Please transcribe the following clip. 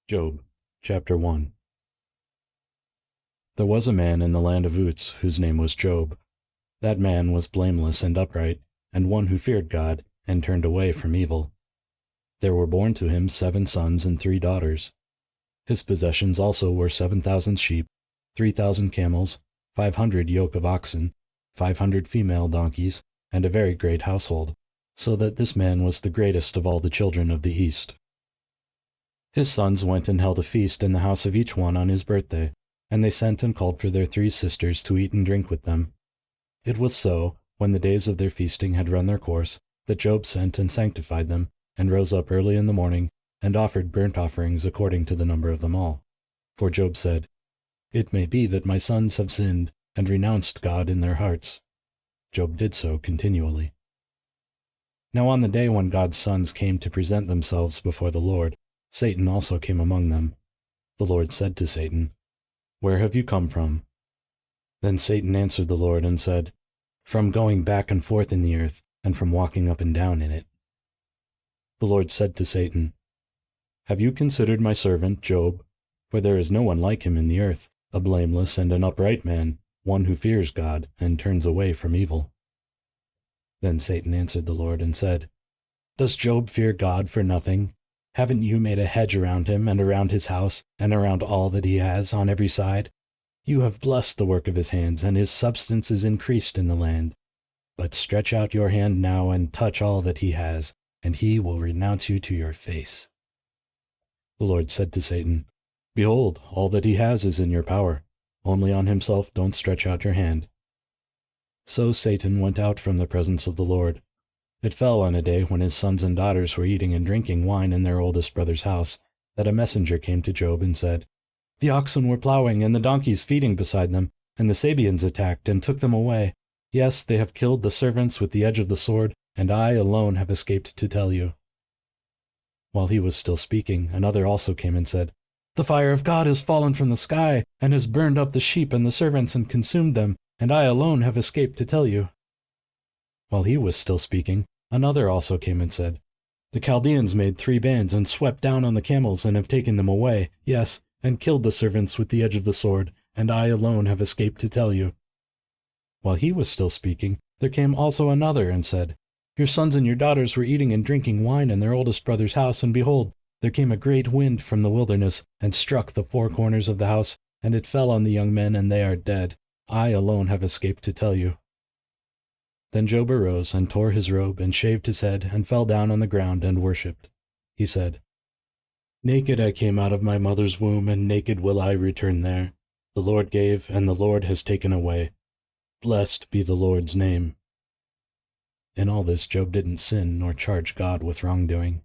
Job, chapter 1. There was a man in the land of Uz whose name was Job. That man was blameless and upright, and one who feared God, and turned away from evil. There were born to him 7 sons and 3 daughters. His possessions also were 7,000 sheep, 3,000 camels, 500 yoke of oxen, 500 female donkeys, and a very great household, so that this man was the greatest of all the children of the East. His sons went and held a feast in the house of each one on his birthday, and they sent and called for their 3 sisters to eat and drink with them. It was so, when the days of their feasting had run their course, that Job sent and sanctified them, and rose up early in the morning, and offered burnt offerings according to the number of them all. For Job said, "It may be that my sons have sinned, and renounced God in their hearts." Job did so continually. Now on the day when God's sons came to present themselves before the Lord, Satan also came among them. The Lord said to Satan, "Where have you come from?" Then Satan answered the Lord and said, "From going back and forth in the earth, and from walking up and down in it." The Lord said to Satan, "Have you considered my servant Job? For there is no one like him in the earth, a blameless and an upright man, one who fears God, and turns away from evil." Then Satan answered the Lord and said, "Does Job fear God for nothing? Haven't you made a hedge around him, and around his house, and around all that he has on every side? You have blessed the work of his hands, and his substance is increased in the land. But stretch out your hand now and touch all that he has, and he will renounce you to your face." The Lord said to Satan, "Behold, all that he has is in your power. Only on himself don't stretch out your hand." So Satan went out from the presence of the Lord. It fell on a day when his sons and daughters were eating and drinking wine in their oldest brother's house, that a messenger came to Job and said, "The oxen were plowing and the donkeys feeding beside them, and the Sabeans attacked and took them away. Yes, they have killed the servants with the edge of the sword, and I alone have escaped to tell you." While he was still speaking, another also came and said, "The fire of God has fallen from the sky, and has burned up the sheep and the servants and consumed them, and I alone have escaped to tell you." While he was still speaking, another also came and said, "The Chaldeans made 3 bands and swept down on the camels and have taken them away, yes, and killed the servants with the edge of the sword, and I alone have escaped to tell you." While he was still speaking, there came also another and said, "Your sons and your daughters were eating and drinking wine in their oldest brother's house, and behold, there came a great wind from the wilderness, and struck the 4 corners of the house, and it fell on the young men, and they are dead. I alone have escaped to tell you." Then Job arose and tore his robe and shaved his head and fell down on the ground and worshipped. He said, "Naked I came out of my mother's womb, and naked will I return there. The Lord gave, and the Lord has taken away. Blessed be the Lord's name." In all this Job didn't sin nor charge God with wrongdoing.